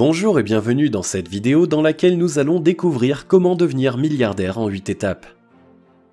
Bonjour et bienvenue dans cette vidéo dans laquelle nous allons découvrir comment devenir milliardaire en 8 étapes.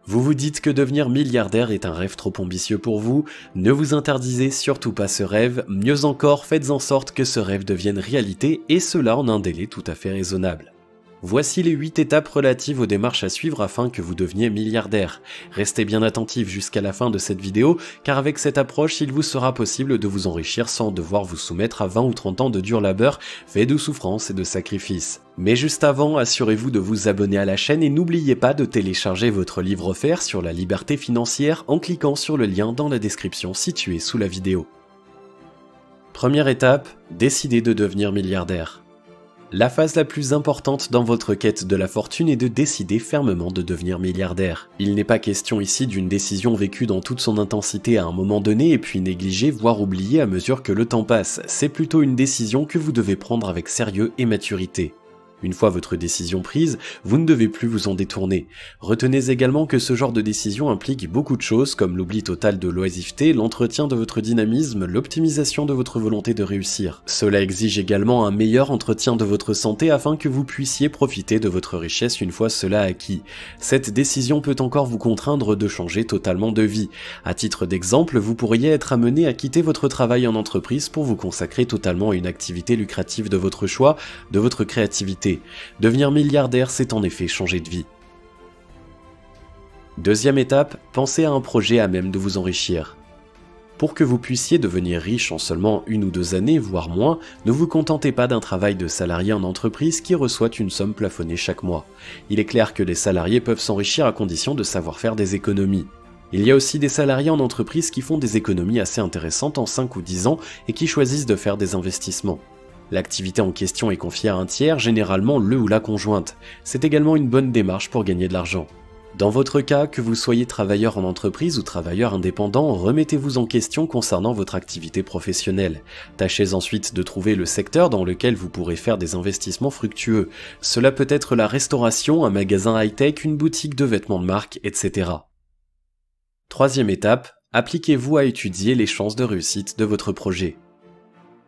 Vous vous dites que devenir milliardaire est un rêve trop ambitieux pour vous? Ne vous interdisez surtout pas ce rêve, mieux encore faites en sorte que ce rêve devienne réalité et cela en un délai tout à fait raisonnable. Voici les 8 étapes relatives aux démarches à suivre afin que vous deveniez milliardaire. Restez bien attentifs jusqu'à la fin de cette vidéo, car avec cette approche, il vous sera possible de vous enrichir sans devoir vous soumettre à 20 ou 30 ans de dur labeur, fait de souffrance et de sacrifices. Mais juste avant, assurez-vous de vous abonner à la chaîne et n'oubliez pas de télécharger votre livre offert sur la liberté financière en cliquant sur le lien dans la description située sous la vidéo. Première étape, décidez de devenir milliardaire. La phase la plus importante dans votre quête de la fortune est de décider fermement de devenir milliardaire. Il n'est pas question ici d'une décision vécue dans toute son intensité à un moment donné et puis négligée voire oubliée à mesure que le temps passe. C'est plutôt une décision que vous devez prendre avec sérieux et maturité. Une fois votre décision prise, vous ne devez plus vous en détourner. Retenez également que ce genre de décision implique beaucoup de choses comme l'oubli total de l'oisiveté, l'entretien de votre dynamisme, l'optimisation de votre volonté de réussir. Cela exige également un meilleur entretien de votre santé afin que vous puissiez profiter de votre richesse une fois cela acquis. Cette décision peut encore vous contraindre de changer totalement de vie. À titre d'exemple, vous pourriez être amené à quitter votre travail en entreprise pour vous consacrer totalement à une activité lucrative de votre choix, de votre créativité. Devenir milliardaire, c'est en effet changer de vie. Deuxième étape, pensez à un projet à même de vous enrichir. Pour que vous puissiez devenir riche en seulement 1 ou 2 années, voire moins, ne vous contentez pas d'un travail de salarié en entreprise qui reçoit une somme plafonnée chaque mois. Il est clair que les salariés peuvent s'enrichir à condition de savoir faire des économies. Il y a aussi des salariés en entreprise qui font des économies assez intéressantes en 5 ou 10 ans et qui choisissent de faire des investissements. L'activité en question est confiée à un tiers, généralement le ou la conjointe. C'est également une bonne démarche pour gagner de l'argent. Dans votre cas, que vous soyez travailleur en entreprise ou travailleur indépendant, remettez-vous en question concernant votre activité professionnelle. Tâchez ensuite de trouver le secteur dans lequel vous pourrez faire des investissements fructueux. Cela peut être la restauration, un magasin high-tech, une boutique de vêtements de marque, etc. Troisième étape, appliquez-vous à étudier les chances de réussite de votre projet.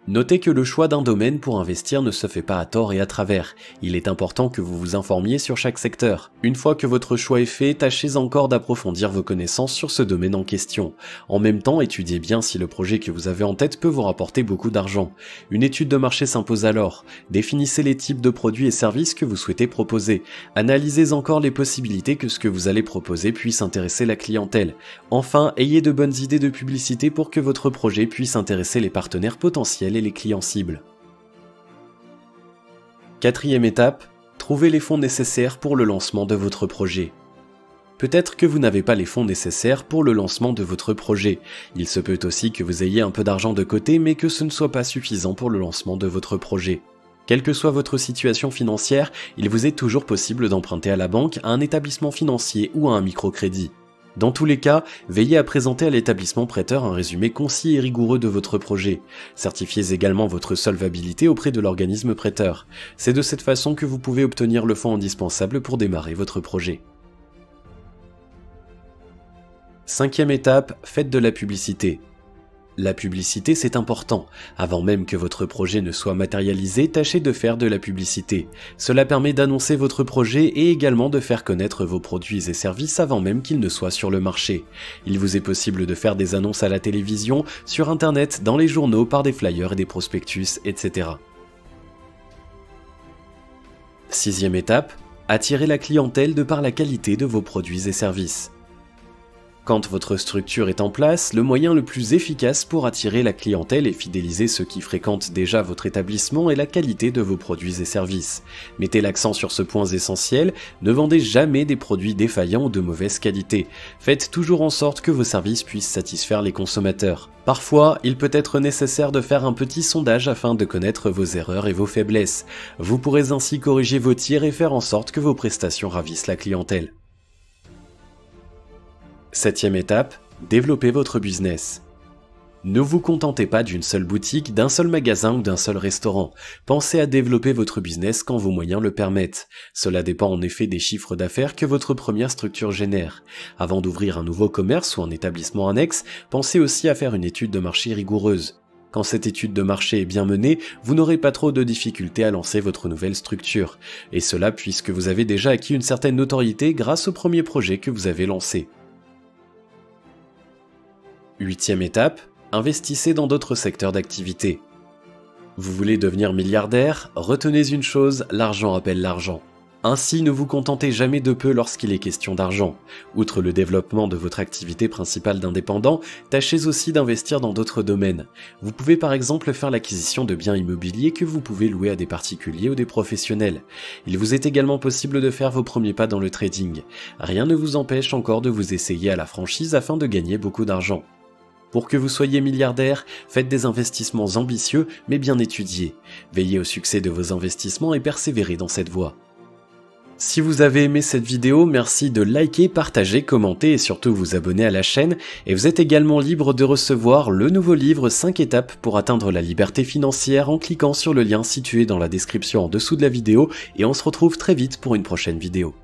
Notez que le choix d'un domaine pour investir ne se fait pas à tort et à travers. Il est important que vous vous informiez sur chaque secteur. Une fois que votre choix est fait, tâchez encore d'approfondir vos connaissances sur ce domaine en question. En même temps, étudiez bien si le projet que vous avez en tête peut vous rapporter beaucoup d'argent. Une étude de marché s'impose alors. Définissez les types de produits et services que vous souhaitez proposer. Analysez encore les possibilités que ce que vous allez proposer puisse intéresser la clientèle. Enfin, ayez de bonnes idées de publicité pour que votre projet puisse intéresser les partenaires potentiels et les clients cibles. Quatrième étape, trouvez les fonds nécessaires pour le lancement de votre projet. Peut-être que vous n'avez pas les fonds nécessaires pour le lancement de votre projet. Il se peut aussi que vous ayez un peu d'argent de côté mais que ce ne soit pas suffisant pour le lancement de votre projet. Quelle que soit votre situation financière, il vous est toujours possible d'emprunter à la banque, à un établissement financier ou à un microcrédit. Dans tous les cas, veillez à présenter à l'établissement prêteur un résumé concis et rigoureux de votre projet. Certifiez également votre solvabilité auprès de l'organisme prêteur. C'est de cette façon que vous pouvez obtenir le fonds indispensable pour démarrer votre projet. Cinquième étape, faites de la publicité. La publicité, c'est important. Avant même que votre projet ne soit matérialisé, tâchez de faire de la publicité. Cela permet d'annoncer votre projet et également de faire connaître vos produits et services avant même qu'ils ne soient sur le marché. Il vous est possible de faire des annonces à la télévision, sur internet, dans les journaux, par des flyers et des prospectus, etc. Sixième étape, attirez la clientèle de par la qualité de vos produits et services. Quand votre structure est en place, le moyen le plus efficace pour attirer la clientèle et fidéliser ceux qui fréquentent déjà votre établissement est la qualité de vos produits et services. Mettez l'accent sur ce point essentiel, ne vendez jamais des produits défaillants ou de mauvaise qualité. Faites toujours en sorte que vos services puissent satisfaire les consommateurs. Parfois, il peut être nécessaire de faire un petit sondage afin de connaître vos erreurs et vos faiblesses. Vous pourrez ainsi corriger vos tirs et faire en sorte que vos prestations ravissent la clientèle. Septième étape, développez votre business. Ne vous contentez pas d'une seule boutique, d'un seul magasin ou d'un seul restaurant. Pensez à développer votre business quand vos moyens le permettent. Cela dépend en effet des chiffres d'affaires que votre première structure génère. Avant d'ouvrir un nouveau commerce ou un établissement annexe, pensez aussi à faire une étude de marché rigoureuse. Quand cette étude de marché est bien menée, vous n'aurez pas trop de difficultés à lancer votre nouvelle structure, et cela puisque vous avez déjà acquis une certaine notoriété grâce au premier projet que vous avez lancé. 8e étape, investissez dans d'autres secteurs d'activité. Vous voulez devenir milliardaire? Retenez une chose, l'argent appelle l'argent. Ainsi, ne vous contentez jamais de peu lorsqu'il est question d'argent. Outre le développement de votre activité principale d'indépendant, tâchez aussi d'investir dans d'autres domaines. Vous pouvez par exemple faire l'acquisition de biens immobiliers que vous pouvez louer à des particuliers ou des professionnels. Il vous est également possible de faire vos premiers pas dans le trading. Rien ne vous empêche encore de vous essayer à la franchise afin de gagner beaucoup d'argent. Pour que vous soyez milliardaire, faites des investissements ambitieux mais bien étudiés. Veillez au succès de vos investissements et persévérez dans cette voie. Si vous avez aimé cette vidéo, merci de liker, partager, commenter et surtout vous abonner à la chaîne. Et vous êtes également libre de recevoir le nouveau livre 5 étapes pour atteindre la liberté financière en cliquant sur le lien situé dans la description en dessous de la vidéo. Et on se retrouve très vite pour une prochaine vidéo.